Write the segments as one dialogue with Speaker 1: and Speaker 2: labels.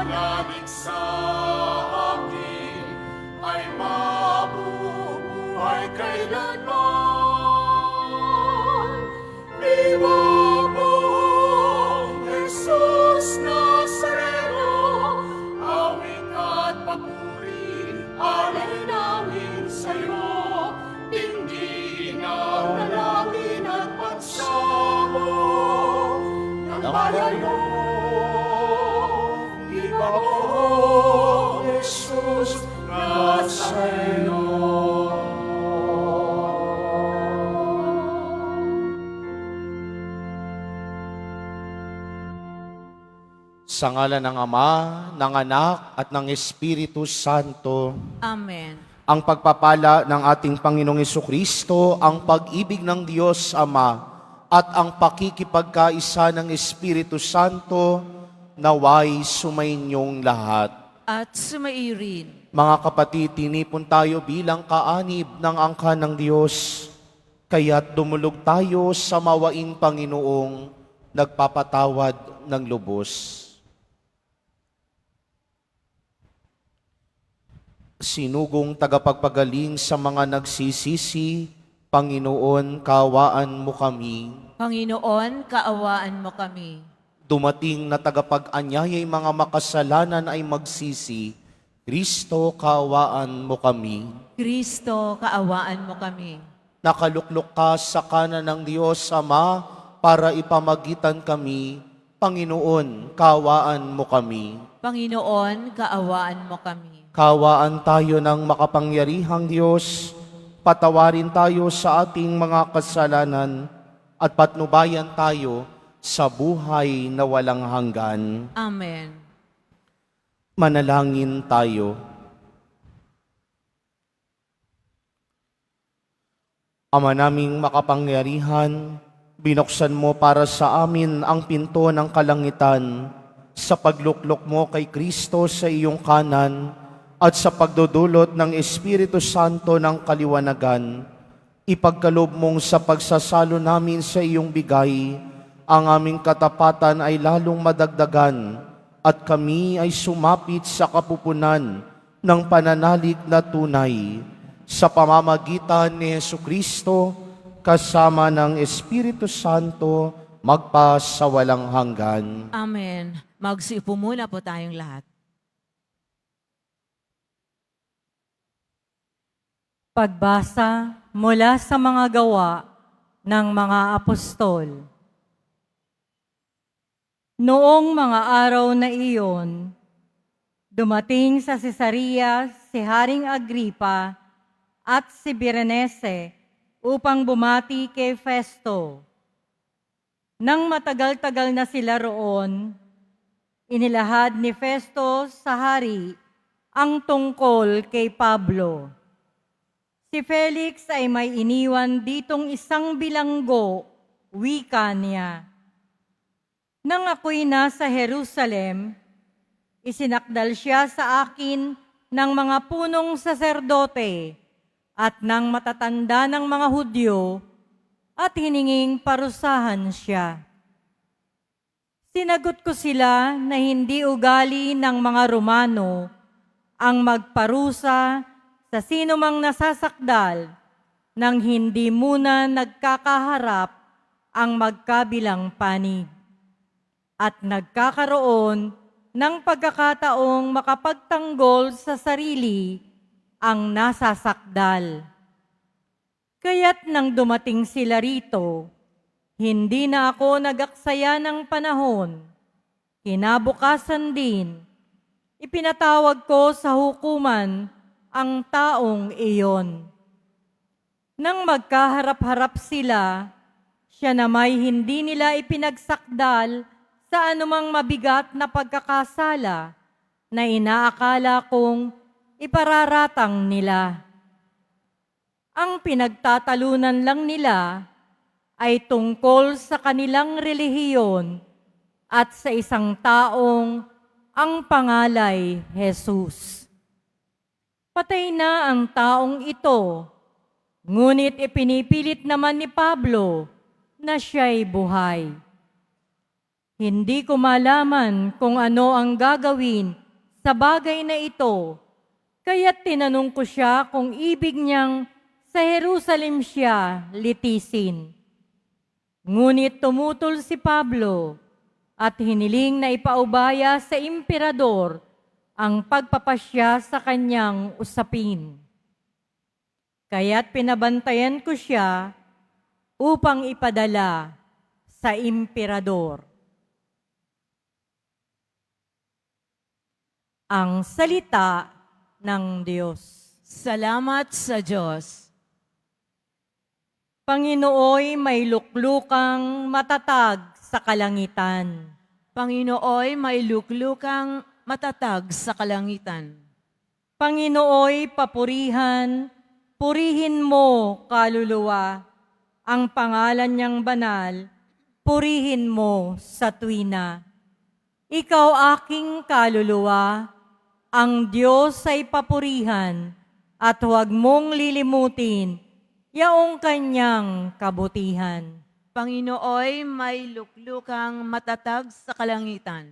Speaker 1: manalig sa akin ay mabubuhay kailanman. Viva poong Jesus Nazareno, awit at papuri, alay namin sa'yo. Dinggin ang dalangin at pagsamo ng bayan mo. Viva poong Jesus Nazareno.
Speaker 2: Sa ngalan ng Ama, ng Anak, at ng Espiritu Santo,
Speaker 3: Amen.
Speaker 2: ang pagpapala ng ating Panginoong Jesucristo, ang pag-ibig ng Diyos Ama, at ang pakikipagkaisa ng Espiritu Santo, naway sumainyong lahat.
Speaker 3: At sumairin.
Speaker 2: Mga kapatid, tinipon tayo bilang kaanib ng angkan ng Diyos, kaya't dumulog tayo sa mawaing Panginoong nagpapatawad ng lubos. Sinugong tagapagpagaling sa mga nagsisisi, Panginoon, kaawaan mo kami.
Speaker 3: Panginoon, kaawaan mo kami.
Speaker 2: Dumating na tagapag-anyaya'y mga makasalanan ay magsisi, Kristo, kaawaan mo kami.
Speaker 3: Kristo, kaawaan mo kami.
Speaker 2: Nakaluklok ka sa kanan ng Diyos Ama para ipamagitan kami, Panginoon, kaawaan mo kami.
Speaker 3: Panginoon, kaawaan mo kami.
Speaker 2: Kaawaan tayo ng makapangyarihang Diyos, patawarin tayo sa ating mga kasalanan at patnubayan tayo sa buhay na walang hanggan.
Speaker 3: Amen.
Speaker 2: Manalangin tayo. Ama naming makapangyarihan, binuksan mo para sa amin ang pinto ng kalangitan sa pagluklok mo kay Kristo sa iyong kanan at sa pagdudulot ng Espiritu Santo ng kaliwanagan. Ipagkaloob mong sa pagsasalo namin sa iyong bigay, ang aming katapatan ay lalong madagdagan at kami ay sumapit sa kapupunan ng pananalig na tunay sa pamamagitan ni Jesucristo kasama ng Espiritu Santo magpa sa walang hanggan.
Speaker 3: Amen. Magsiupo muna po tayong lahat.
Speaker 4: Pagbasa mula sa mga gawa ng mga apostol. Noong mga araw na iyon, dumating sa Cesarea si Haring Agripa at si Berenice upang bumati kay Festo. Nang matagal-tagal na sila roon, inilahad ni Festo sa hari ang tungkol kay Pablo. Si Felix ay may iniwan ditong isang bilanggo, wika niya. Nang ako'y nasa Jerusalem, isinakdal siya sa akin ng mga punong saserdote at ng matatanda ng mga Hudyo at hininging parusahan siya. Sinagot ko sila na hindi ugali ng mga Romano ang magparusa sa sino mang nasasakdal nang hindi muna nagkakaharap ang magkabilang panig at nagkakaroon ng pagkakataong makapagtanggol sa sarili ang nasasakdal. Kaya't nang dumating sila rito, hindi na ako nag-aksaya ng panahon. Kinabukasan din, ipinatawag ko sa hukuman ang taong iyon. Nang magkaharap-harap sila, siya na may hindi nila ipinagsakdal sa anumang mabigat na pagkakasala na inaakala kong ipararatang nila. Ang pinagtatalunan lang nila ay tungkol sa kanilang relihiyon at sa isang taong ang pangalay Jesus. Patay na ang taong ito, ngunit ipinipilit naman ni Pablo na siya'y buhay. Hindi ko malaman kung ano ang gagawin sa bagay na ito, kaya't tinanong ko siya kung ibig niyang sa Jerusalem siya litisin. Ngunit tumutol si Pablo at hiniling na ipaubaya sa emperador ang pagpapasya sa kanyang usapin. Kaya't pinabantayan ko siya upang ipadala sa emperador. Ang salita ng Diyos.
Speaker 3: Salamat sa Diyos.
Speaker 4: Panginooy may luklukang matatag sa kalangitan.
Speaker 3: Panginooy may luklukang matatag sa kalangitan.
Speaker 4: Panginooy papurihan, purihin mo, kaluluwa, ang pangalan niyang banal, purihin mo sa tuwina. Ikaw aking kaluluwa, ang Diyos ay papurihan, at huwag mong lilimutin yaong kanyang kabutihan.
Speaker 3: Panginooy may luklukang matatag sa kalangitan.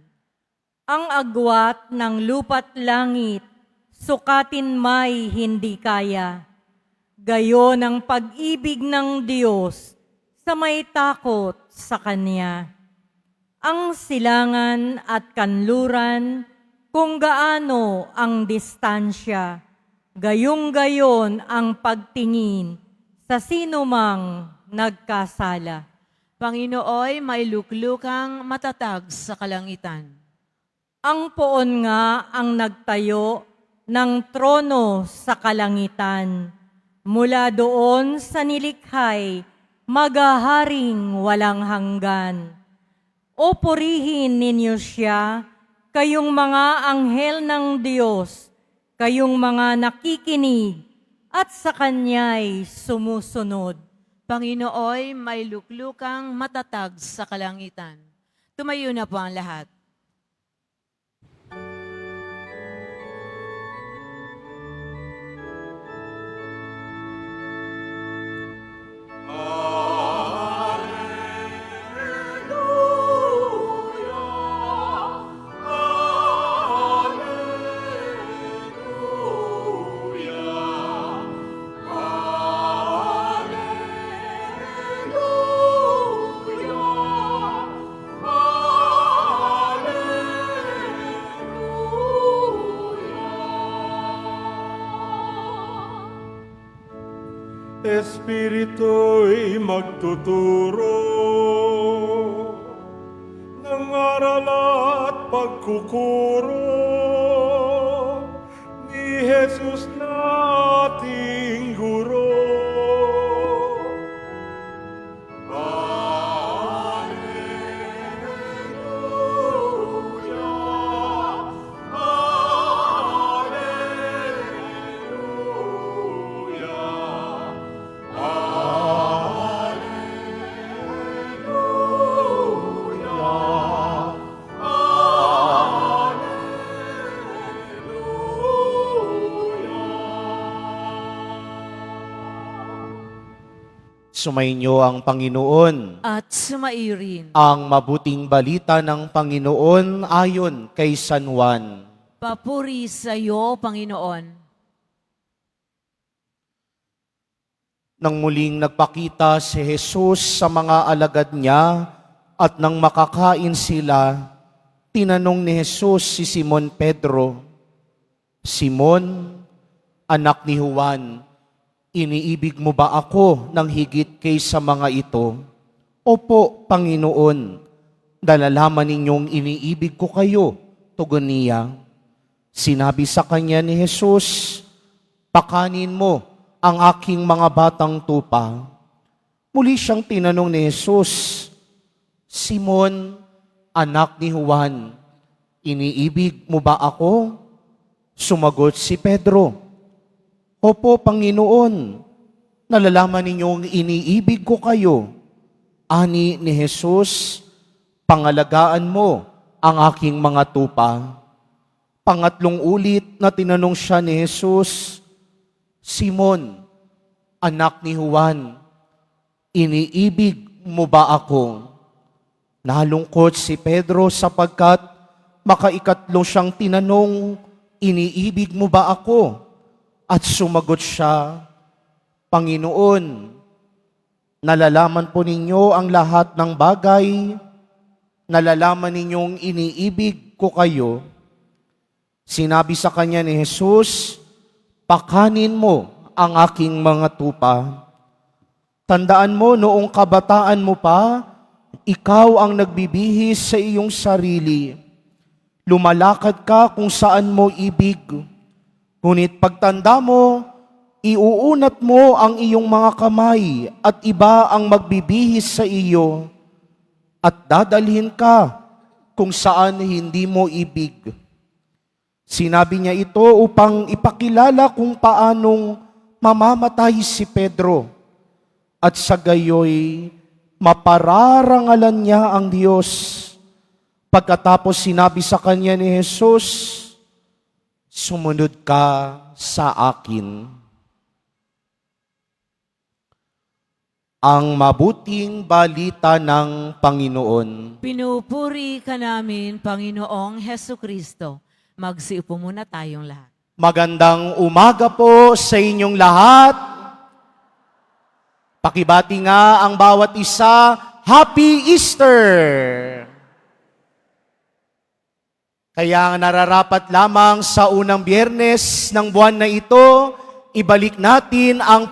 Speaker 4: Ang agwat ng lupa't langit, sukatin may hindi kaya. Gayon ang pag-ibig ng Diyos sa may takot sa Kanya. Ang silangan at kanluran, kung gaano ang distansya, gayong-gayon ang pagtingin sa sinumang nagkasala.
Speaker 3: Panginooy may luklukang matatag sa kalangitan.
Speaker 4: Ang poon nga ang nagtayo ng trono sa kalangitan. Mula doon sa nilikhay, magaharing walang hanggan. O purihin ninyo siya, kayong mga anghel ng Diyos, kayong mga nakikinig at sa Kanya'y sumusunod.
Speaker 3: Panginooy may luklukang matatag sa kalangitan. Tumayo na po ang lahat.
Speaker 1: Espiritu'y magtuturo ng aral at pagkukuro ni Jesus na ating guro. Alleluia, Alleluia.
Speaker 2: Sumainyo ang Panginoon.
Speaker 3: At sumairin.
Speaker 2: Ang mabuting balita ng Panginoon ayon kay San Juan.
Speaker 3: Papuri sa iyo, Panginoon.
Speaker 2: Nang muling nagpakita si Jesus sa mga alagad niya at nang makakain sila, tinanong ni Jesus si Simon Pedro, "Simon, anak ni Juan, iniibig mo ba ako ng higit kaysa mga ito?" "Opo, Panginoon, nalalaman ninyong iniibig ko kayo," tugon niya. Sinabi sa kanya ni Jesus, "Pakanin mo ang aking mga batang tupa." Muli siyang tinanong ni Jesus, "Simon, anak ni Juan, iniibig mo ba ako?" Sumagot si Pedro, "Opo, Panginoon, nalalaman ninyong iniibig ko kayo." Ani ni Jesus, "Pangalagaan mo ang aking mga tupa." Pangatlong ulit na tinanong siya ni Jesus, "Simon, anak ni Juan, iniibig mo ba ako?" Nalungkot si Pedro sapagkat makaikatlo siyang tinanong, iniibig mo ba ako? At sumagot siya, Panginoon, nalalaman po ninyo ang lahat ng bagay, nalalaman ninyong iniibig ko kayo. Sinabi sa kanya ni Jesus, pakanin mo ang aking mga tupa. Tandaan mo noong kabataan mo pa, ikaw ang nagbibihis sa iyong sarili. Lumalakad ka kung saan mo ibig. Ngunit pagtanda mo, iuunat mo ang iyong mga kamay at iba ang magbibihis sa iyo at dadalhin ka kung saan hindi mo ibig. Sinabi niya ito upang ipakilala kung paanong mamamatay si Pedro at sa gayoy mapararangalan niya ang Diyos. Pagkatapos sinabi sa kanya ni Jesus, sumunod ka sa akin. Ang mabuting balita ng Panginoon.
Speaker 3: Pinupuri ka namin, Panginoong Heso Kristo. Magsiupo muna tayong lahat.
Speaker 2: Magandang umaga po sa inyong lahat. Pakibati nga ang bawat isa, Happy Easter! Kaya nararapat lamang sa unang Biyernes ng buwan na ito, ibalik natin ang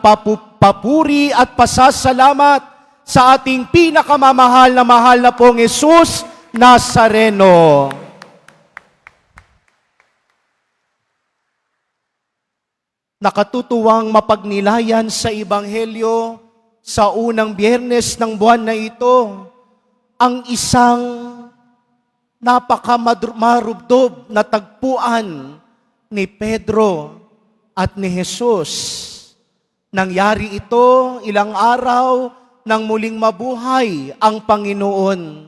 Speaker 2: papuri at pasasalamat sa ating pinakamamahal na mahal na pong Jesus Nazareno. Nakatutuwang mapagnilayan sa Ebanghelyo sa unang Biyernes ng buwan na ito, ang isang napakamarubdob na tagpuan ni Pedro at ni Jesus. Nangyari ito ilang araw nang muling mabuhay ang Panginoon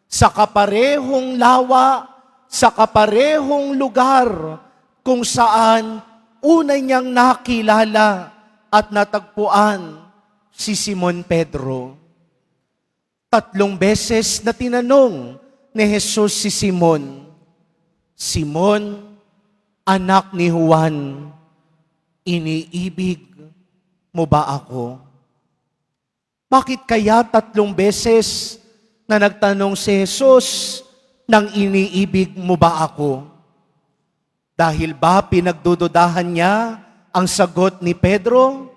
Speaker 2: sa kaparehong lawa, sa kaparehong lugar kung saan unay niyang nakilala at natagpuan si Simon Pedro. 3 beses na tinanong ni Jesus si Simon, Simon, anak ni Juan, iniibig mo ba ako? Bakit kaya 3 beses na nagtanong si Jesus nang iniibig mo ba ako? Dahil ba pinagdududahan niya ang sagot ni Pedro?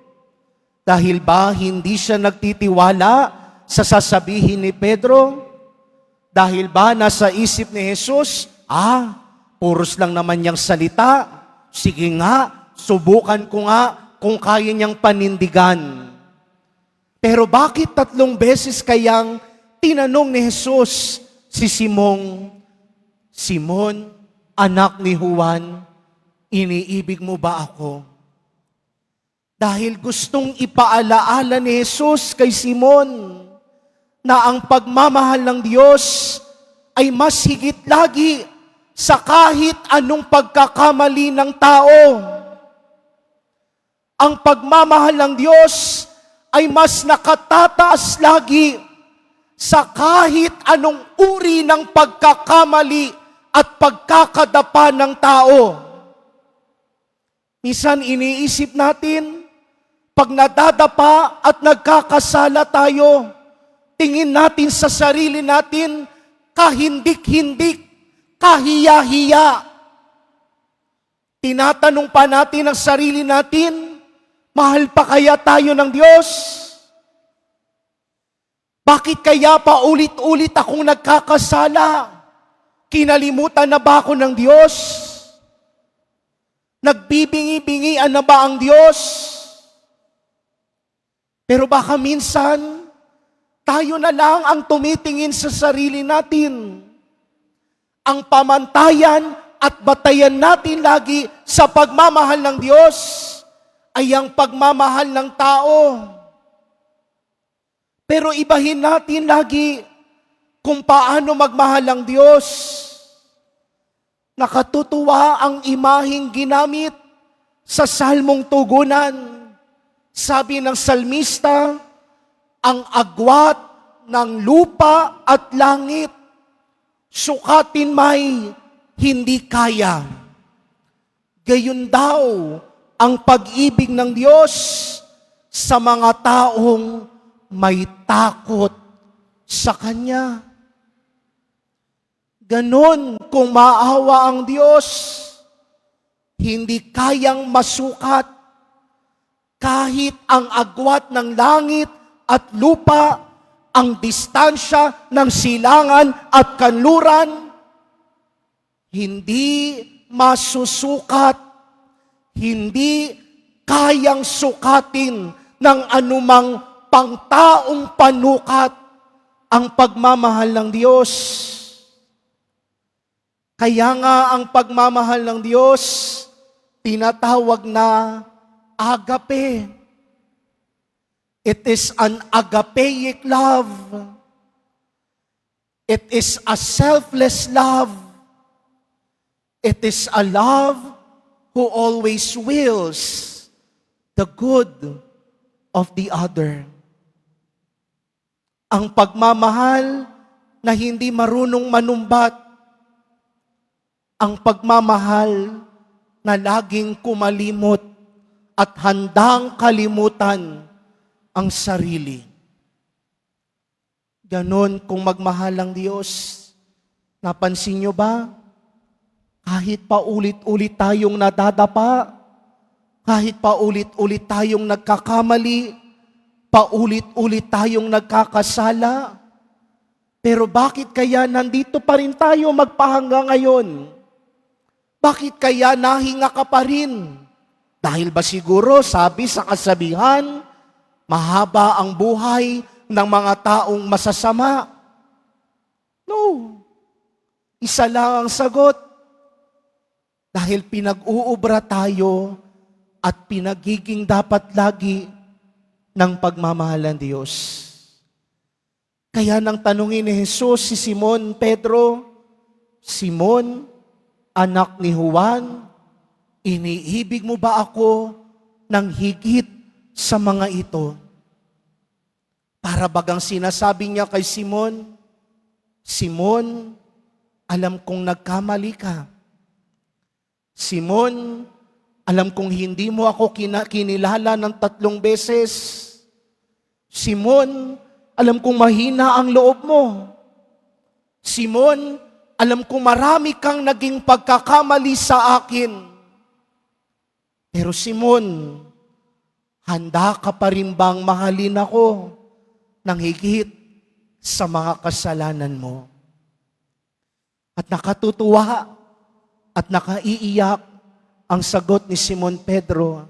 Speaker 2: Dahil ba hindi siya nagtitiwala sa sasabihin ni Pedro? Dahil ba nasa isip ni Jesus, puros lang naman niyang salita. Sige nga, subukan ko nga kung kaya niyang panindigan. Pero bakit 3 beses kayang tinanong ni Jesus si Simon, Simon, anak ni Juan, iniibig mo ba ako? Dahil gustong ipaalaala ni Jesus kay Simon na ang pagmamahal ng Diyos ay mas higit lagi sa kahit anong pagkakamali ng tao. Ang pagmamahal ng Diyos ay mas nakatataas lagi sa kahit anong uri ng pagkakamali at pagkakadapa ng tao. Minsan iniisip natin, pag nadadapa at nagkakasala tayo, tingin natin sa sarili natin, kahindik-hindik, kahiya-hiya. Tinatanong pa natin ang sarili natin, mahal pa kaya tayo ng Diyos? Bakit kaya pa ulit-ulit akong nagkakasala? Kinalimutan na ba ako ng Diyos? Nagbibingi-bingian na ba ang Diyos? Pero baka minsan, tayo na lang ang tumitingin sa sarili natin. Ang pamantayan at batayan natin lagi sa pagmamahal ng Diyos ay ang pagmamahal ng tao. Pero ibahin natin lagi kung paano magmahal ang Diyos. Nakatutuwa ang imaheng ginamit sa salmong tugunan. Sabi ng salmista, ang agwat ng lupa at langit. Sukatin may hindi kaya. Gayon daw ang pag-ibig ng Diyos sa mga taong may takot sa Kanya. Ganon kung maawa ang Diyos, hindi kayang masukat kahit ang agwat ng langit at lupa, ang distansya ng silangan at kanluran, hindi masusukat, hindi kayang sukatin ng anumang pangtaong panukat ang pagmamahal ng Diyos. Kaya nga ang pagmamahal ng Diyos, tinatawag na agape. It is an agapeic love. It is a selfless love. It is a love who always wills the good of the other. Ang pagmamahal na hindi marunong manumbat. Ang pagmamahal na laging kumalimot at handang kalimutan ang sarili. Ganon kung magmahal ang Diyos. Napansin nyo ba? Kahit pa ulit-ulit tayong nadadapa, kahit pa ulit-ulit tayong nagkakamali, paulit-ulit tayong nagkakasala, pero bakit kaya nandito pa rin tayo magpahanggang ngayon? Bakit kaya nahinga ka pa rin? Dahil ba siguro, sabi sa kasabihan, mahaba ang buhay ng mga taong masasama? No. Isa lang ang sagot. Dahil pinag-uubra tayo at pinagiging dapat lagi ng pagmamahal ng Diyos. Kaya nang tanungin ni Jesus si Simon Pedro, Simon, anak ni Juan, iniibig mo ba ako ng higit sa mga ito? Para bagang sinasabi niya kay Simon, Simon, alam kong nagkamali ka. Simon, alam kong hindi mo ako kinilala ng 3 beses. Simon, alam kong mahina ang loob mo. Simon, alam kong marami kang naging pagkakamali sa akin. Pero Simon, handa ka pa rin bang mahalin ako ng higit sa mga kasalanan mo? At nakatutuwa at nakaiiyak ang sagot ni Simon Pedro,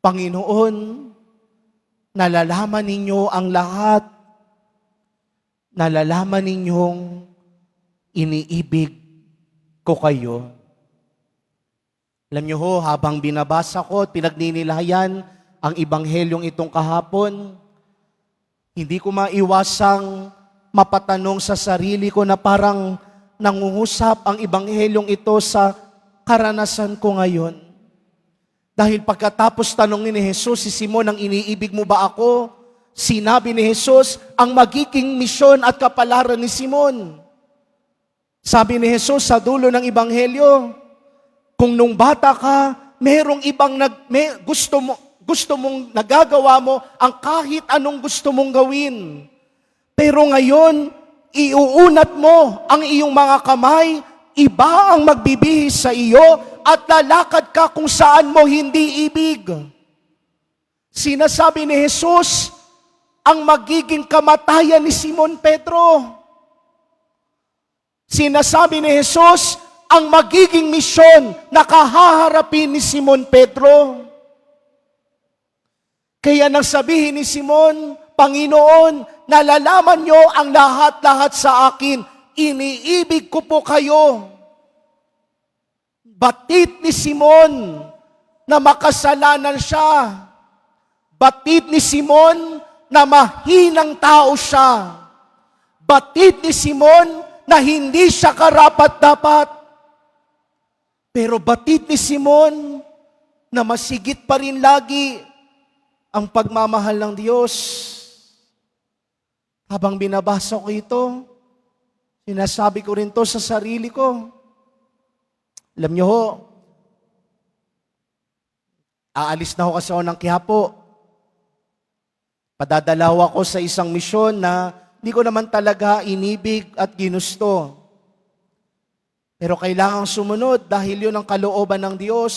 Speaker 2: Panginoon, nalalaman ninyo ang lahat. Nalalaman ninyong iniibig ko kayo. Alam niyo ho, habang binabasa ko at pinagninilayan ang ibanghelyong itong kahapon, hindi ko maiwasang mapatanong sa sarili ko na parang nangungusap ang ibanghelyong ito sa karanasan ko ngayon. Dahil pagkatapos tanongin ni Jesus si Simon, ang iniibig mo ba ako? Sinabi ni Jesus ang magiging misyon at kapalaran ni Simon. Sabi ni Jesus sa dulo ng Ibanghelyo, kung nung bata ka, merong ibang gusto mong nagagawa mo ang kahit anong gusto mong gawin. Pero ngayon, iuunat mo ang iyong mga kamay, iba ang magbibihis sa iyo at lalakad ka kung saan mo hindi ibig. Sinasabi ni Jesus, ang magiging kamatayan ni Simon Pedro. Sinasabi ni Jesus, ang magiging misyon na kahaharapin ni Simon Pedro. Kaya nang sabihin ni Simon, Panginoon, nalalaman niyo ang lahat-lahat sa akin, iniibig ko po kayo. Batid ni Simon na makasalanan siya. Batid ni Simon na mahinang tao siya. Batid ni Simon na hindi siya karapat-dapat. Pero batid ni Simon na masigit pa rin lagi ang pagmamahal ng Diyos. Habang binabasa ko ito, sinasabi ko rin to sa sarili ko. Alam niyo ho, aalis na ho kasi ako ng Quiapo. Padadalaw ako sa isang misyon na hindi ko naman talaga inibig at ginusto. Pero kailangang sumunod dahil yun ang kalooban ng Diyos.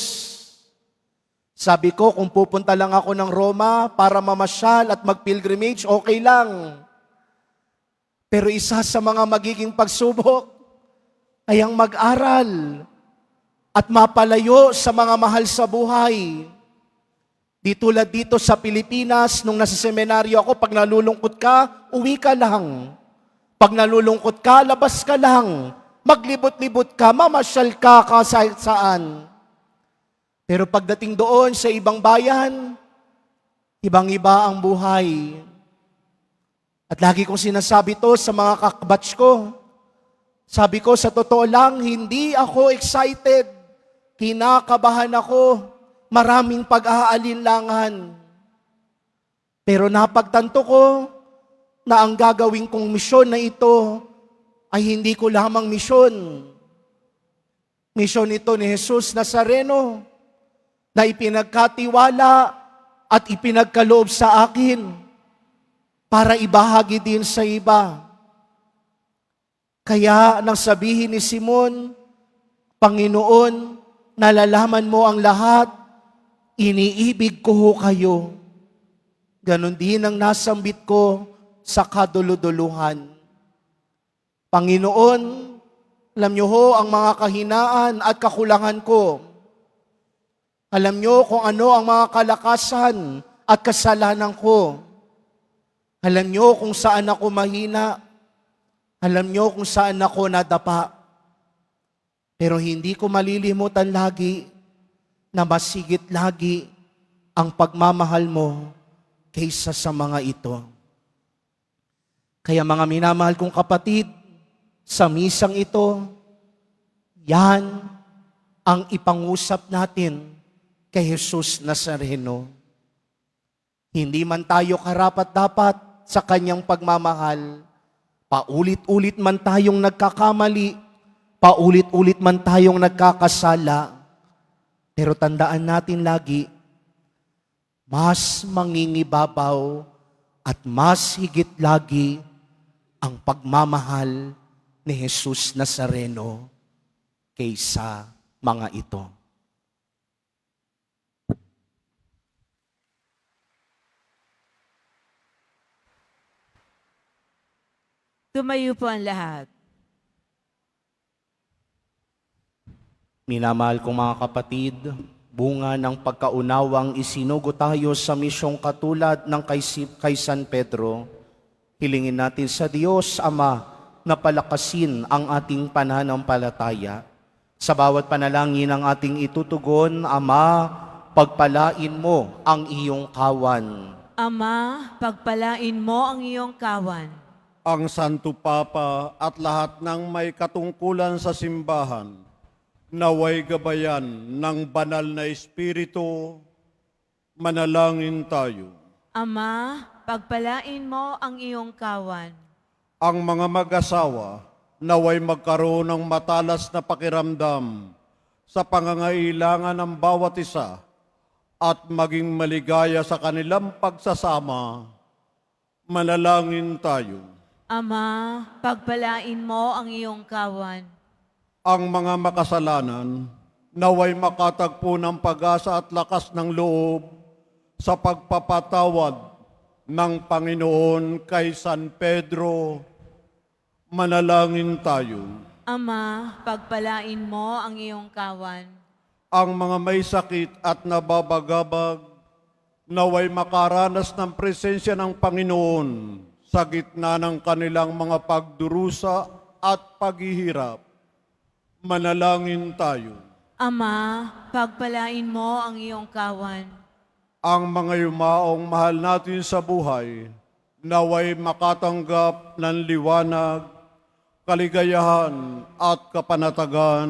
Speaker 2: Sabi ko, kung pupunta lang ako ng Roma para mamasyal at mag-pilgrimage, okay lang. Pero isa sa mga magiging pagsubok ay ang mag-aral at mapalayo sa mga mahal sa buhay. Di tulad dito sa Pilipinas, nung nasa seminaryo ako, pag nalulungkot ka, uwi ka lang. Pag nalulungkot ka, labas ka lang. Maglibot-libot ka, mamasyal ka kahit saan. Pero pagdating doon sa ibang bayan, ibang-iba ang buhay. At lagi kong sinasabi to sa mga kabatch ko. Sabi ko, sa totoo lang, hindi ako excited. Kinakabahan ako. Maraming pag-aalinlangan. Pero napagtanto ko na ang gagawin kong misyon na ito ay hindi ko lamang misyon. Misyon ito ni Jesus Nazareno na ipinagkatiwala at ipinagkaloob sa akin para ibahagi din sa iba. Kaya nang sabihin ni Simon, Panginoon, nalalaman mo ang lahat, iniibig ko ho kayo. Ganon din ang nasambit ko sa kaduluduluhan. Panginoon, alam niyo ho ang mga kahinaan at kakulangan ko. Alam niyo kung ano ang mga kalakasan at kasalanan ko. Alam niyo kung saan ako mahina. Alam niyo kung saan ako nadapa. Pero hindi ko malilimutan lagi na mas higit lagi ang pagmamahal mo kaysa sa mga ito. Kaya mga minamahal kong kapatid, sa misang ito, yan ang ipangusap natin kay Jesus Nazareno. Hindi man tayo karapat-dapat sa kanyang pagmamahal, paulit-ulit man tayong nagkakamali, paulit-ulit man tayong nagkakasala, pero tandaan natin lagi, mas mangingibabaw at mas higit lagi ang pagmamahal ni Jesus Nazareno kaysa mga ito.
Speaker 3: Tumayo po ang lahat.
Speaker 2: Minamahal kong mga kapatid, bunga ng pagkaunawang isinugo tayo sa misyong katulad ng kay San Pedro, hilingin natin sa Diyos Ama na palakasin ang ating pananampalataya. Sa bawat panalangin ang ating itutugon, Ama, pagpalain mo ang iyong kawan.
Speaker 3: Ama, pagpalain mo ang iyong kawan.
Speaker 1: Ang Santo Papa at lahat ng may katungkulan sa simbahan, naway gabayan ng banal na Espiritu, manalangin tayo.
Speaker 3: Ama, pagpalain mo ang iyong kawan.
Speaker 1: Ang mga mag-asawa, naway magkaroon ng matalas na pakiramdam sa pangangailangan ng bawat isa at maging maligaya sa kanilang pagsasama, manalangin tayo.
Speaker 3: Ama, pagpalain mo ang iyong kawan.
Speaker 1: Ang mga makasalanan, naway makatagpo ng pag-asa at lakas ng loob sa pagpapatawad ng Panginoon kay San Pedro, manalangin tayo.
Speaker 3: Ama, pagpalain mo ang iyong kawan.
Speaker 1: Ang mga may sakit at nababagabag, naway makaranas ng presensya ng Panginoon sa gitna ng kanilang mga pagdurusa at paghihirap. Manalangin tayo.
Speaker 3: Ama, pagpalain mo ang iyong kawan.
Speaker 1: Ang mga yumaong mahal natin sa buhay, naway makatanggap ng liwanag, kaligayahan at kapanatagan.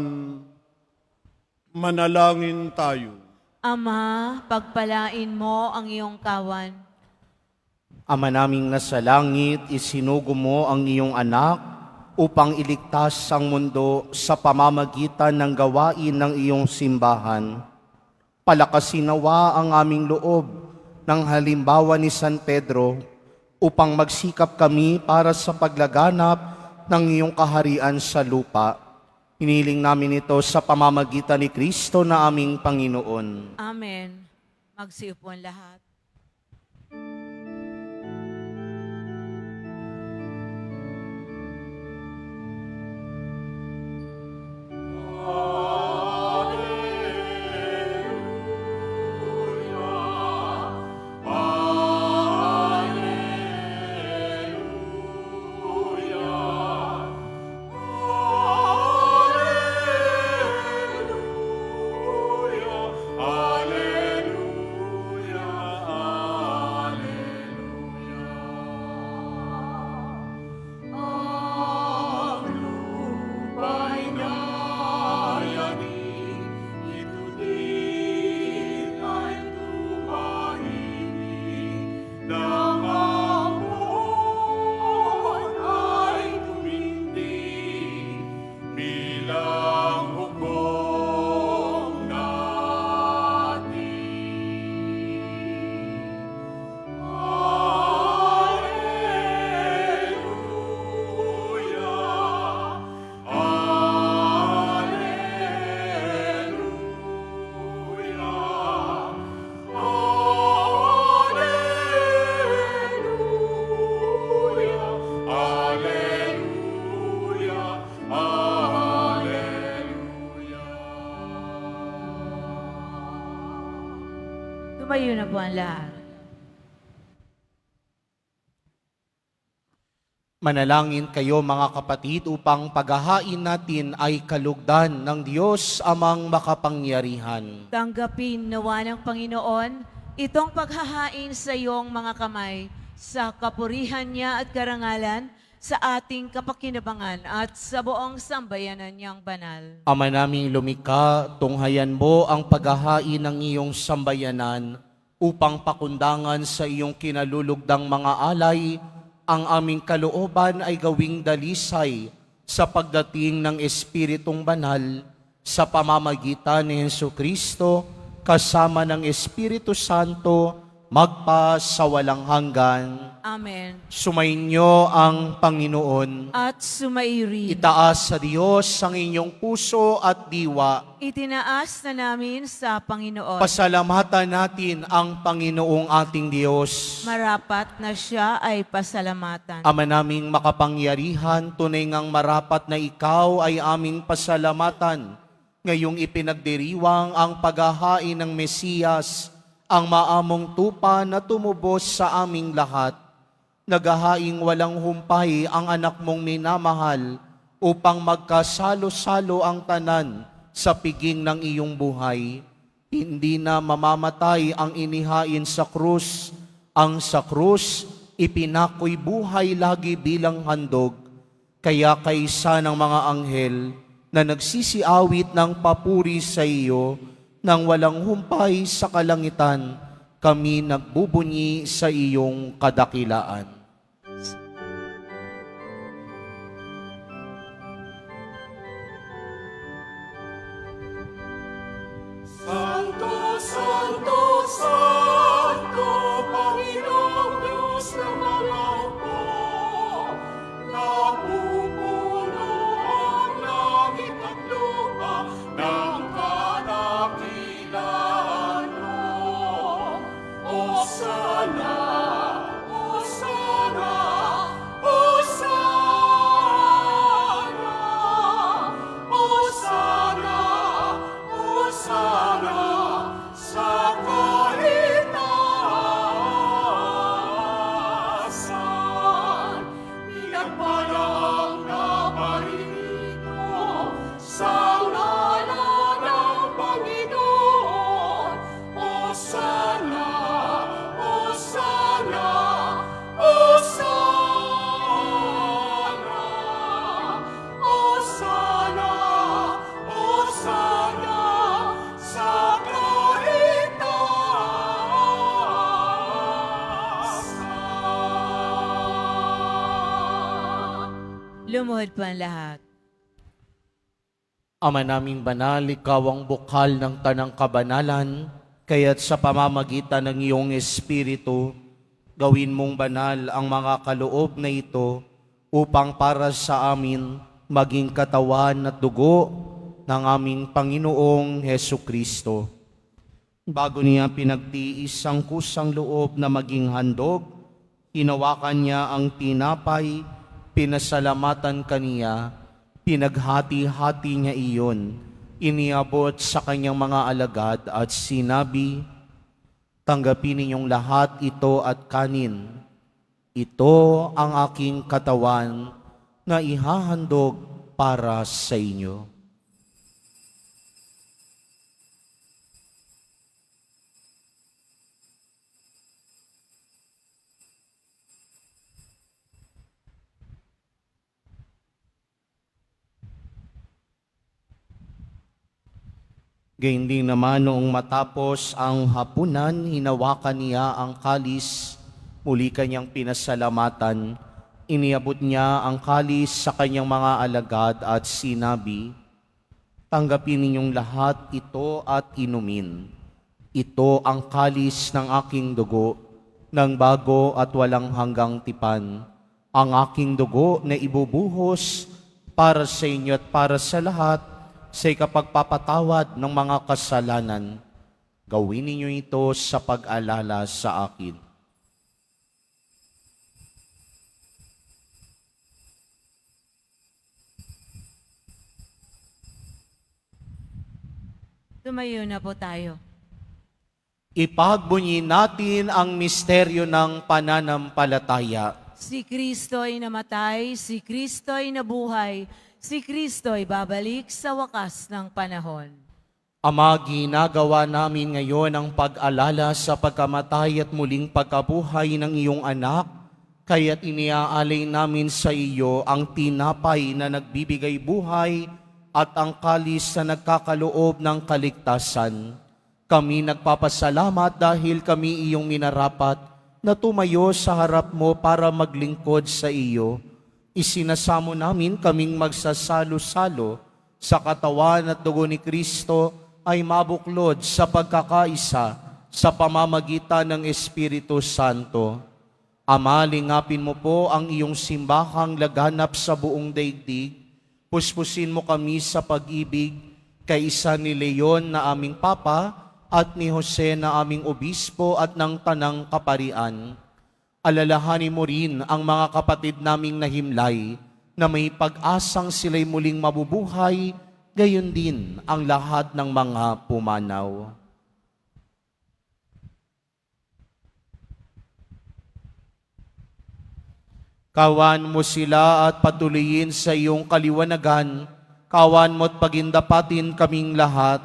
Speaker 1: Manalangin tayo.
Speaker 3: Ama, pagpalain mo ang iyong kawan.
Speaker 2: Ama naming nasa langit, isinugo mo ang iyong anak upang iligtas ang mundo sa pamamagitan ng gawain ng iyong simbahan. Palakasin nawa ang aming loob ng halimbawa ni San Pedro upang magsikap kami para sa paglaganap ng iyong kaharian sa lupa. Hiniling namin ito sa pamamagitan ni Kristo na aming Panginoon.
Speaker 3: Amen. Magsiupo ang lahat. Tumayo na po ang lahat.
Speaker 2: Manalangin kayo mga kapatid upang paghahain natin ay kalugdan ng Diyos amang makapangyarihan.
Speaker 3: Tanggapin nawa ng Panginoon itong paghahain sa iyong mga kamay sa kapurihan niya at karangalan sa ating kapakinabangan at sa buong sambayanan niyang banal.
Speaker 2: Ama naming lumikha, tunghayan mo ang paghahain ng iyong sambayanan upang pakundangan sa iyong kinalulugdang mga alay, ang aming kalooban ay gawing dalisay sa pagdating ng Espiritong Banal sa pamamagitan ni Jesucristo kasama ng Espiritu Santo magpa sa walang hanggan.
Speaker 3: Amen.
Speaker 2: Sumainyo ang Panginoon.
Speaker 3: At sumairi.
Speaker 2: Itaas sa Diyos ang inyong puso at diwa.
Speaker 3: Itinaas na namin sa Panginoon.
Speaker 2: Pasalamatan natin ang Panginoong ating Diyos.
Speaker 3: Marapat na siya ay pasalamatan.
Speaker 2: Ama naming makapangyarihan, tunay ngang marapat na ikaw ay aming pasalamatan. Ngayong ipinagdiriwang ang paghahain ng Mesiyas, ang maamong tupa na tumubos sa aming lahat. Naghahaing walang humpay ang anak mong minamahal upang magkasalo-salo ang tanan sa piging ng iyong buhay. Hindi na mamamatay ang inihain sa krus. Ang sa krus, ipinako'y buhay lagi bilang handog. Kaya kaisa ng mga anghel na nagsisiawit ng papuri sa iyo, nang walang humpay sa kalangitan, kami nagbubunyi sa iyong kadakilaan.
Speaker 5: Santo, Santo, Santo, Panginoong Diyos ng mga upo, napupuno ang langit at lupa ng kadakilaan mo. Osana, Osana.
Speaker 3: Lumuhod po ang lahat.
Speaker 2: Ama naming banal, ikaw ang bukal ng tanang kabanalan, kaya't sa pamamagitan ng iyong Espiritu, gawin mong banal ang mga kaloob na ito upang para sa amin maging katawan at dugo ng aming Panginoong Heso Kristo. Bago niya pinagtiis ang kusang loob na maging handog, hinawakan niya ang tinapay, pinasalamatan kaniya, pinaghati-hati niya iyon, iniabot sa kanyang mga alagad at sinabi, "Tanggapin ninyong lahat ito at kanin. Ito ang aking katawan na ihahandog para sa inyo." Gayun din naman noong matapos ang hapunan, hinawakan niya ang kalis, muli kanyang pinasalamatan, iniabot niya ang kalis sa kanyang mga alagad at sinabi, "Tanggapin ninyong lahat ito at inumin. Ito ang kalis ng aking dugo, ng bago at walang hanggang tipan, ang aking dugo na ibubuhos para sa inyo at para sa lahat, sa ikapagpapatawad ng mga kasalanan. Gawin ninyo ito sa pag-alala sa akin."
Speaker 3: Tumayo na po tayo.
Speaker 2: Ipagbunyi natin ang misteryo ng pananampalataya.
Speaker 3: Si Kristo'y namatay, si Kristo'y nabuhay, si Kristo'y babalik sa wakas ng panahon.
Speaker 2: Ama, ginagawa namin ngayon ang pag-alala sa pagkamatay at muling pagkabuhay ng iyong anak, kaya't iniaalay namin sa iyo ang tinapay na nagbibigay buhay at ang kalis na nagkakaloob ng kaligtasan. Kami nagpapasalamat dahil kami iyong minarapat na tumayo sa harap mo para maglingkod sa iyo. Isinasamo namin kaming magsasalo-salo sa katawan at dugo ni Kristo ay mabuklod sa pagkakaisa sa pamamagitan ng Espiritu Santo. Ama, lingapin mo po ang iyong simbahang laganap sa buong daigdig. Puspusin mo kami sa pag-ibig kay isa ni Leon na aming Papa at ni Jose na aming Obispo at ng Tanang Kaparian. Alalahanin mo rin ang mga kapatid naming nahimlay na may pag-asang sila'y muling mabubuhay, gayon din ang lahat ng mga pumanaw. Kawan mo sila at patuloyin sa iyong kaliwanagan. Kawan mo't pagindapatin kaming lahat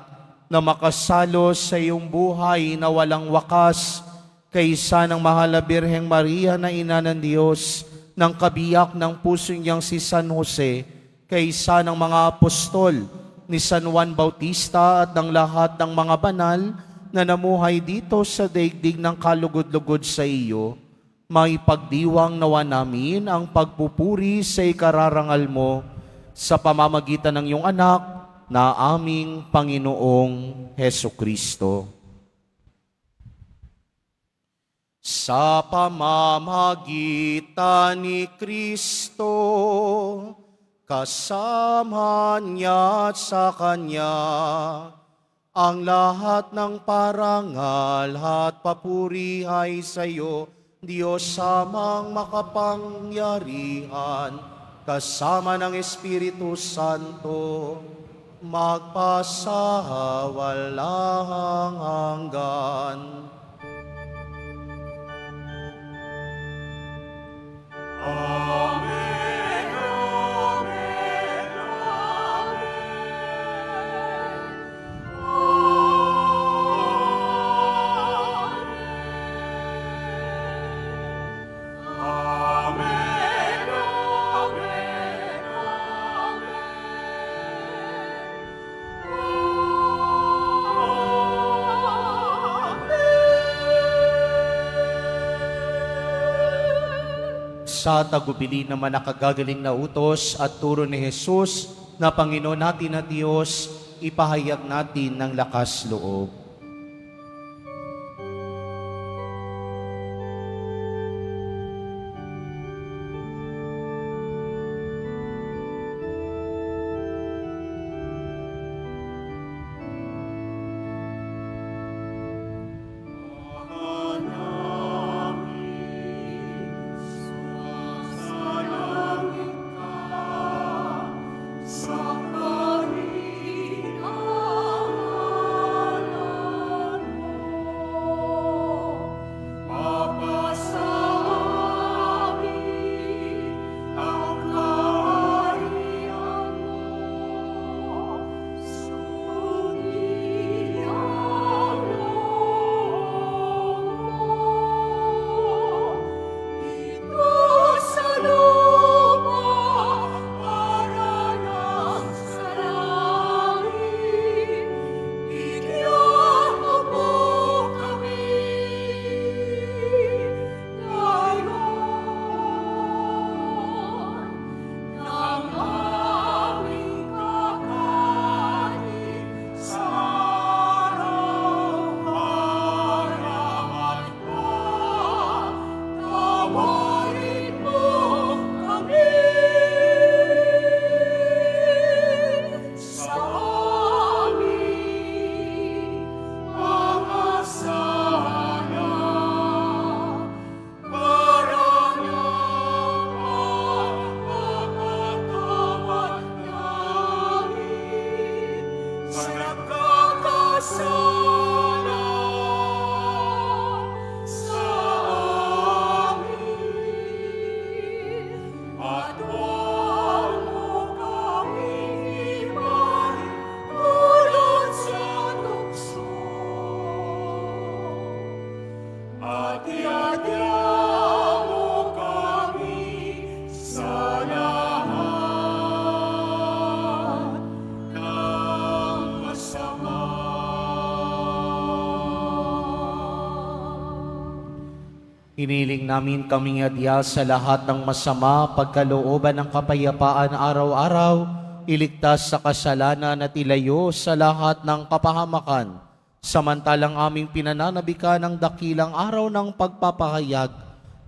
Speaker 2: na makasalo sa iyong buhay na walang wakas, kaysa ng mahal na Birheng Maria na Ina ng Diyos, ng kabiyak ng puso niyang si San Jose, kaysa ng mga apostol ni San Juan Bautista at ng lahat ng mga banal na namuhay dito sa daigdig ng kalugod-lugod sa iyo, maipagdiwang nawa namin ang pagpupuri sa ikararangal mo sa pamamagitan ng iyong anak na aming Panginoong Heso Kristo. Sa pamamagitan ni Kristo, kasama niya at sa Kanya, ang lahat ng parangal at papuri ay sa iyo, Diyos amang makapangyarihan, kasama ng Espiritu Santo, magpasawalang hanggan.
Speaker 5: Amen, amen, amen. Amen, amen, amen.
Speaker 2: sa tagubili naman nakagagaling na utos at turo ni Jesus na Panginoon natin na Diyos, ipahayag natin ng lakas loob. Hiniling namin kaming adya sa lahat ng masama, pagkalooban ng kapayapaan araw-araw, iligtas sa kasalanan at ilayo sa lahat ng kapahamakan, samantalang aming pinananabikan ng dakilang araw ng pagpapahayag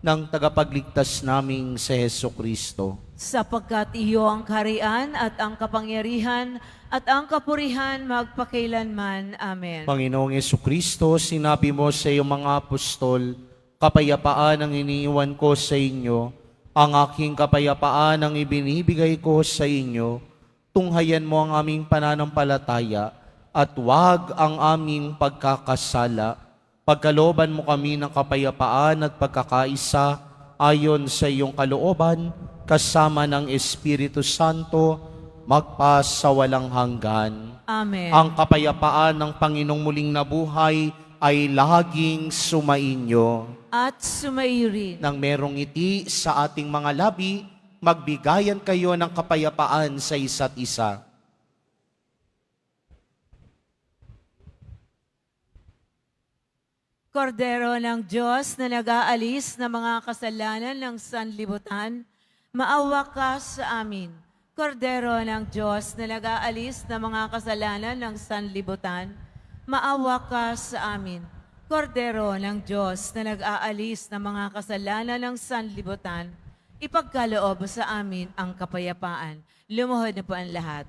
Speaker 2: ng tagapagligtas naming si Heso Kristo.
Speaker 3: Sapagkat iyo ang kaharian at ang kapangyarihan at ang kapurihan magpakailanman. Amen.
Speaker 2: Panginoong Heso Kristo, sinabi mo sa iyong mga apostol, kapayapaan ang iniiwan ko sa inyo, ang aking kapayapaan ang ibinibigay ko sa inyo, tunghayan mo ang aming pananampalataya at huwag ang aming pagkakasala. Pagkalooban mo kami ng kapayapaan at pagkakaisa ayon sa iyong kalooban, kasama ng Espiritu Santo, magpa sa walang hanggan.
Speaker 3: Amen.
Speaker 2: Ang kapayapaan ng Panginoong muling nabuhay ay laging sumainyo.
Speaker 3: At sumairin.
Speaker 2: Nang merong ngiti sa ating mga labi, magbigayan kayo ng kapayapaan sa isa't isa.
Speaker 3: Kordero ng Diyos na nag-aalis ng mga kasalanan ng sanlibutan, maawa ka sa amin. Kordero ng Diyos na nag-aalis ng mga kasalanan ng sanlibutan, maawa ka sa amin. Kordero ng Diyos na nag-aalis ng mga kasalanan ng sanlibutan, ipagkaloob sa amin ang kapayapaan. Lumuhod na po ang lahat.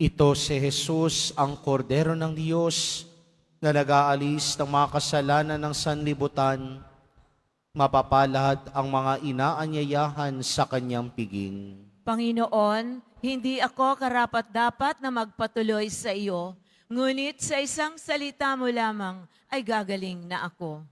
Speaker 2: Ito si Jesus, ang Kordero ng Diyos, na nag-aalis ng mga kasalanan ng sanlibutan. Mapapalad ang mga inaanyayahan sa kanyang piging.
Speaker 3: Panginoon, hindi ako karapat-dapat na magpatuloy sa iyo, Ngunit sa isang salita mo lamang ay gagaling na ako.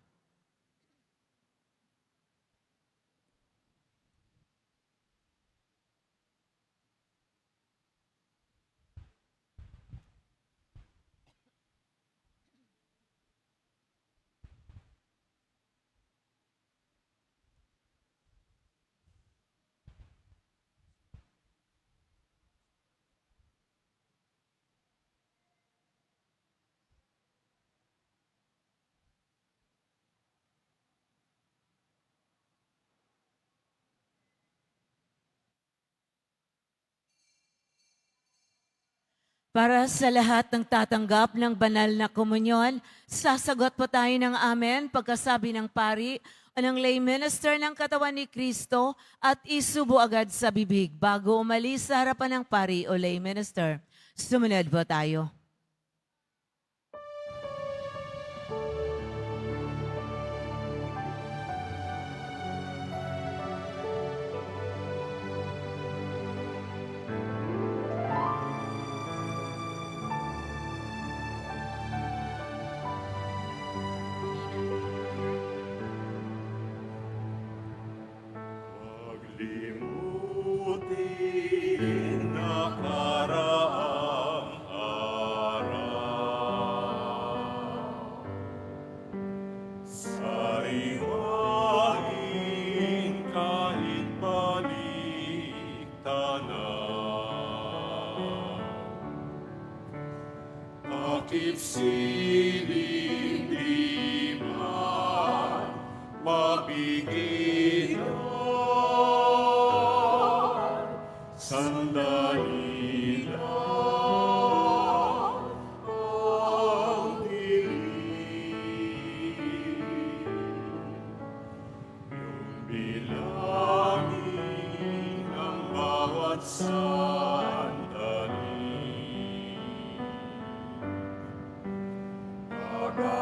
Speaker 3: Para sa lahat ng tatanggap ng banal na komunyon, sasagot po tayo ng amen pagkasabi ng pari o ng lay minister ng katawan ni Kristo at isubo agad sa bibig bago umalis sa harapan ng pari o lay minister. Sumunod po tayo.
Speaker 5: Paglimutin nakaraang araw, sariwain kahit balik-tanaw, takip siling di man mabigilan. Sandali lang ang dilim, yung bilangin ng bawat sandali. Pagalakay,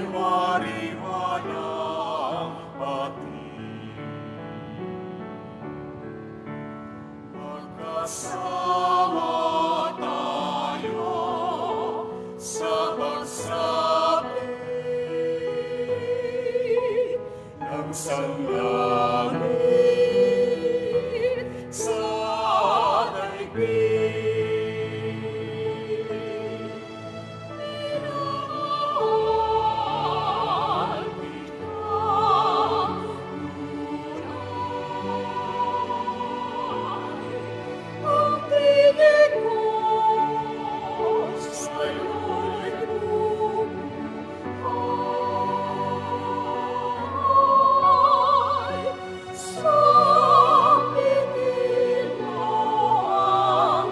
Speaker 5: wari-walang pati. Magkasama tayo sa pagsapit ng sanlamit sa daigdig. Minahal kita, ang tinig ko sa'yo'y bumuhay. Sa pitil mo ang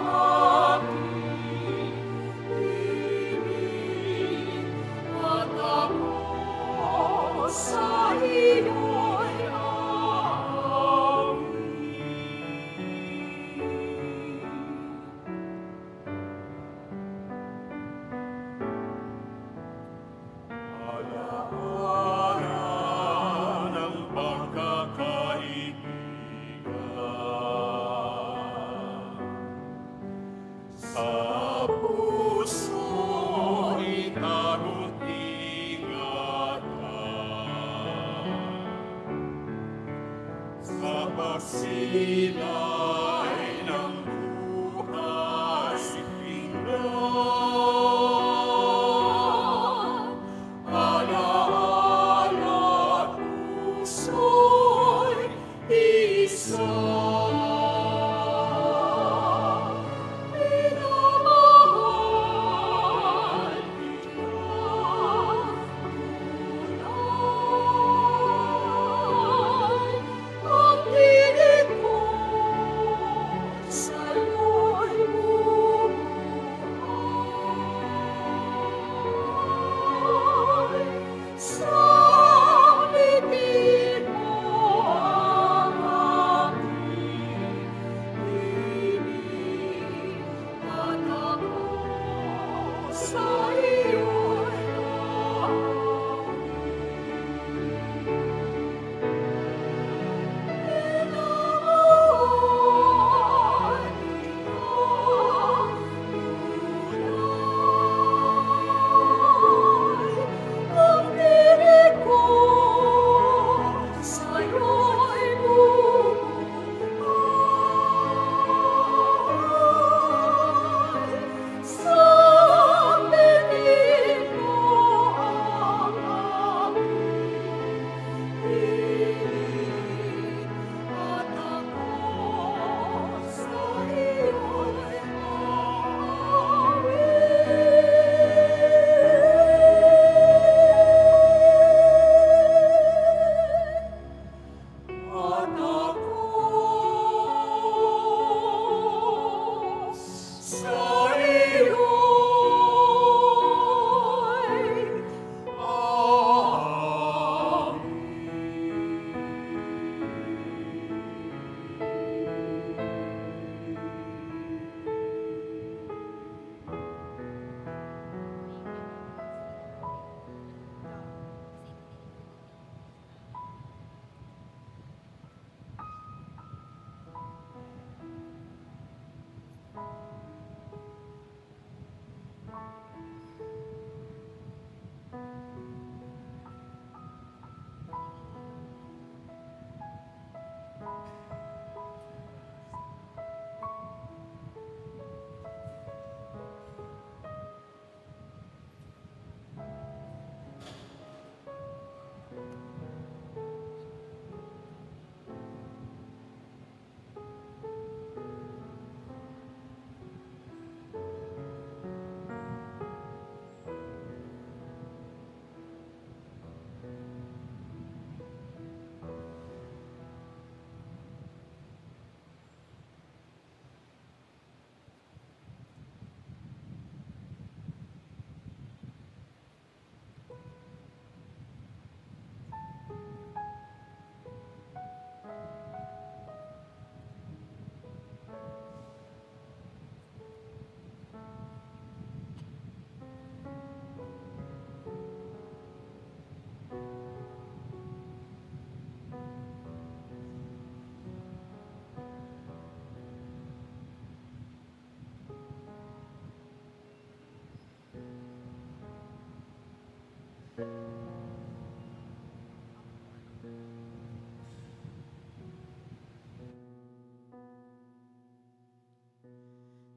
Speaker 5: aking ibig, at ako sa iyo'y aamin. Alaala ng pagkakaibigan, sa puso itago't ingatan, sa pagsilay ng buhay tingnan. Alaala at puso'y isa. Minamahal kita, tunay ang tinig ko sa'yo'y bumuhay. Sa bibig mo ang aking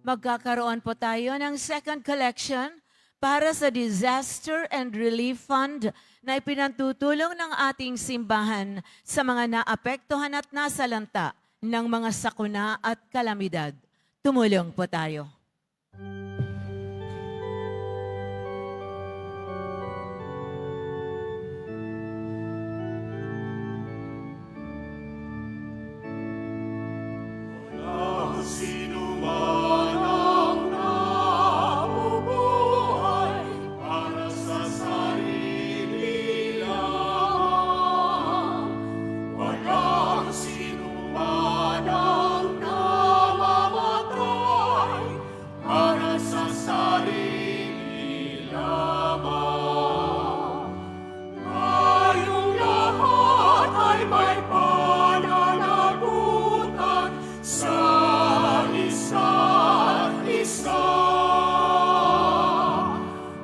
Speaker 3: Magkakaroon po tayo ng second collection para sa Disaster and Relief Fund na ipinatutulong ng ating simbahan sa mga naapektuhan at nasalanta ng mga sakuna at kalamidad. Tumulong po tayo.
Speaker 5: nabubuhay para sa sarili lamang. Walang sinuman ang namamatay para sa sarili lamang. Tayong lahat ay may pananagutan sa isa't isa.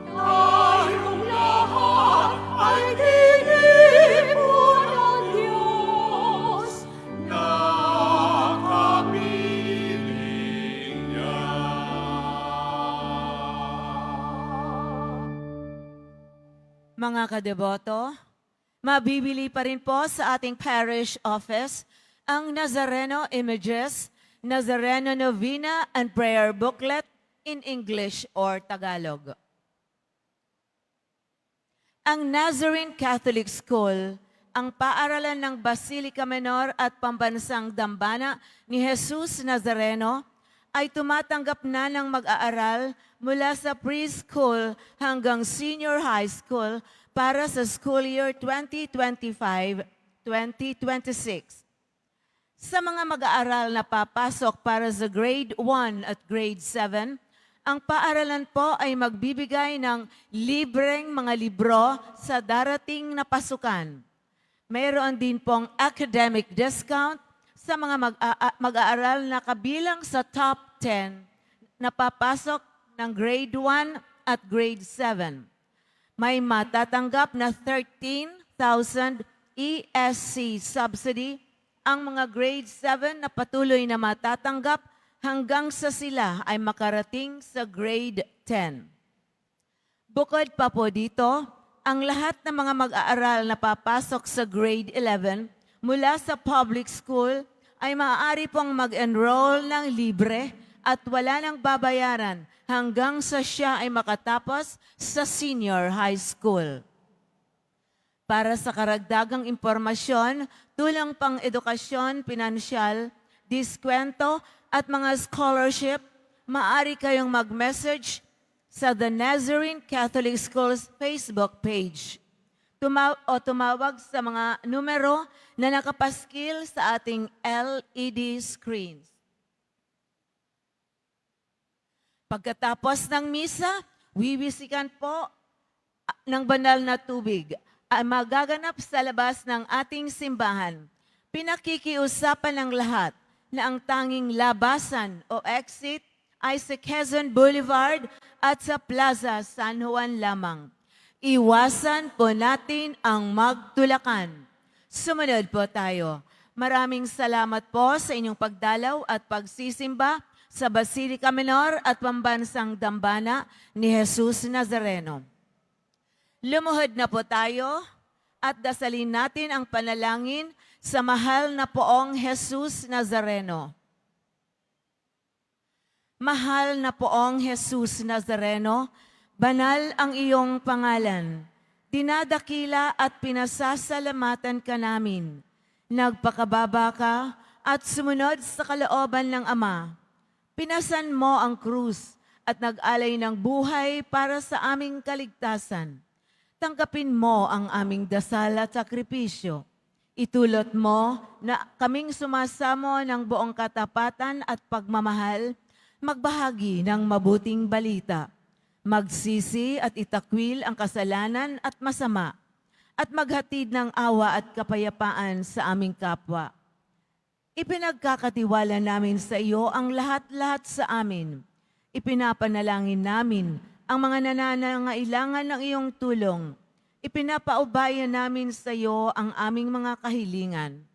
Speaker 5: Tayong lahat ay tinipon ng Diyos na kapiling niya.
Speaker 3: Mga kadeboto, mabibili pa rin po sa ating parish office ang Nazareno Images, Nazareno Novena and Prayer Booklet in English or Tagalog. Ang Nazarene Catholic School, ang paaralan ng Basilica Menor at Pambansang Dambana ni Jesus Nazareno, ay tumatanggap na ng mag-aaral mula sa preschool hanggang senior high school para sa school year 2025-2026. Sa mga mag-aaral na papasok para sa grade 1 at grade 7, ang paaralan po ay magbibigay ng libreng mga libro sa darating na pasukan. Mayroon din pong academic discount sa mga mag-aaral na kabilang sa top 10 na papasok ng grade 1 at grade 7. May matatanggap na 13,000 ESC subsidy ang mga grade 7 na patuloy na matatanggap hanggang sa sila ay makarating sa grade 10. Bukod pa po dito, ang lahat ng mga mag-aaral na papasok sa grade 11 mula sa public school ay maaari pong mag-enroll ng libre at wala nang babayaran hanggang sa siya ay makatapos sa senior high school. Para sa karagdagang impormasyon, tulang pang edukasyon, pinansyal, diskwento at mga scholarship, maaari kayong mag-message sa The Nazarene Catholic Schools Facebook page. Tumawag sa mga numero na nakapaskil sa ating LED screens. Pagkatapos ng misa, wiwisikan po ng banal na tubig ay magaganap sa labas ng ating simbahan. Pinakikiusapan ng lahat na ang tanging labasan o exit ay sa Quezon Boulevard at sa Plaza San Juan lamang. Iwasan po natin ang magtulakan. Sumunod po tayo. Maraming salamat po sa inyong pagdalaw at pagsisimba sa Basilica Menor at Pambansang Dambana ni Jesus Nazareno. Lumuhod na po tayo at dasalin natin ang panalangin sa mahal na poong Jesus Nazareno. Mahal na poong Jesus Nazareno, banal ang iyong pangalan. Dinadakila at pinasasalamatan ka namin. Nagpakababa ka at sumunod sa kalooban ng Ama. Pinasan mo ang krus at nag-alay ng buhay para sa aming kaligtasan. Tanggapin mo ang aming dasal at sakripisyo. Itulot mo na kaming sumasamo ng buong katapatan at pagmamahal, magbahagi ng mabuting balita, magsisi at itakwil ang kasalanan at masama, at maghatid ng awa at kapayapaan sa aming kapwa. Ipinagkakatiwala namin sa iyo ang lahat-lahat sa amin. Ipinapanalangin namin ang mga nananangailangan ng iyong tulong. Ipinapaubayan namin sa iyo ang aming mga kahilingan.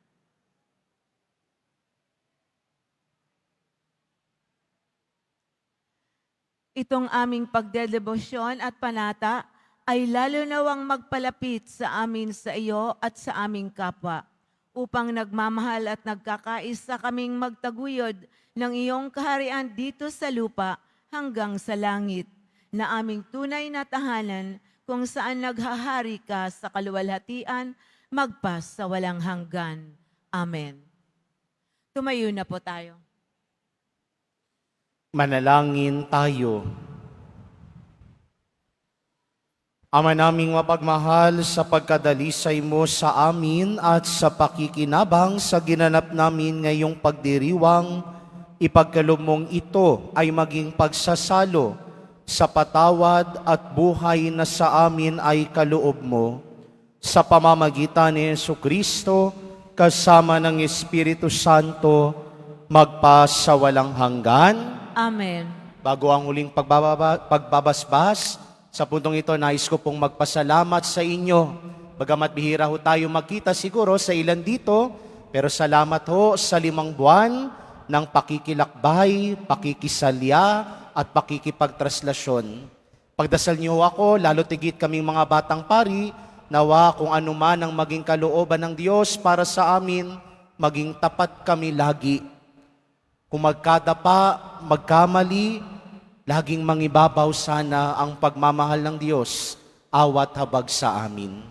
Speaker 3: Itong aming pagdedebosyon at panata ay lalo nawang magpalapit sa amin sa iyo at sa aming kapwa, upang nagmamahal at nagkakaisa kaming magtaguyod ng iyong kaharian dito sa lupa hanggang sa langit, na aming tunay na tahanan kung saan naghahari ka sa kaluwalhatian, magpas sa walang hanggan. Amen. Tumayo na po tayo.
Speaker 2: Manalangin tayo. Ama naming mapagmahal, sa pagkadalisay mo sa amin at sa pakikinabang sa ginanap namin ngayong pagdiriwang, ipagkaloob mong ito ay maging pagsasalo sa patawad at buhay na sa amin ay kaloob mo. Sa pamamagitan ni Jesucristo, kasama ng Espiritu Santo, magpas sa walang hanggan.
Speaker 3: Amen.
Speaker 2: Bago ang huling pagbabasbas, sa puntong ito, nais ko pong magpasalamat sa inyo. Bagamat bihira ho tayo magkita siguro sa ilan dito, pero salamat ho sa 5 buwan ng pakikilakbay, pakikisalya, at pakikipagtraslasyon. Pagdasal niyo ako, lalo tigit kaming mga batang pari, nawa kung ano man ang maging kalooban ng Diyos para sa amin, maging tapat kami lagi. Kung magkadapa, magkamali, laging mangibabaw sana ang pagmamahal ng Diyos, awat habag sa amin.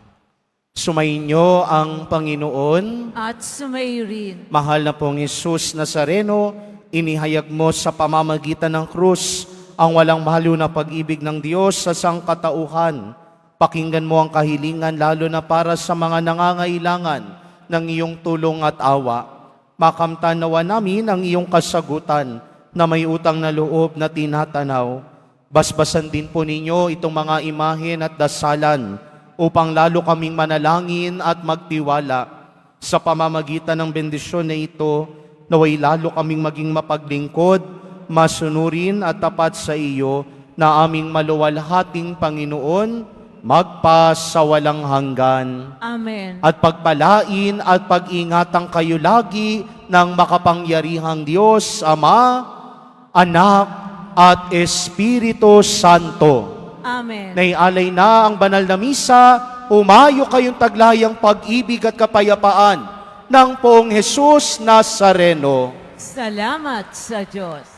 Speaker 2: Sumainyo ang Panginoon.
Speaker 3: At sumayo rin.
Speaker 2: Mahal na pong Jesus Nazareno, inihayag mo sa pamamagitan ng krus ang walang mahalo na pag-ibig ng Diyos sa sangkatauhan. Pakinggan mo ang kahilingan lalo na para sa mga nangangailangan ng iyong tulong at awa. Makamtan nawa namin ang iyong kasagutan na may utang na loob na tinatanaw. Basbasan din po ninyo itong mga imahen at dasalan upang lalo kaming manalangin at magtiwala. Sa pamamagitan ng bendisyon na ito, naway lalo kaming maging mapaglingkod, masunurin at tapat sa iyo na aming maluwalhating Panginoon, magpas sa walang hanggan.
Speaker 3: Amen.
Speaker 2: At pagpalain at pag-ingatan kayo lagi ng makapangyarihang Diyos, Ama, Anak, at Espiritu Santo.
Speaker 3: Amen.
Speaker 2: Naialay na ang banal na misa, umayo kayong taglayang pag-ibig at kapayapaan ng Poong Jesus Nazareno.
Speaker 3: Salamat sa Diyos.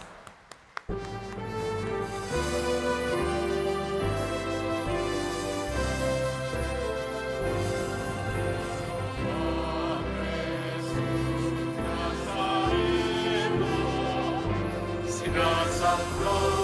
Speaker 5: Sinasambro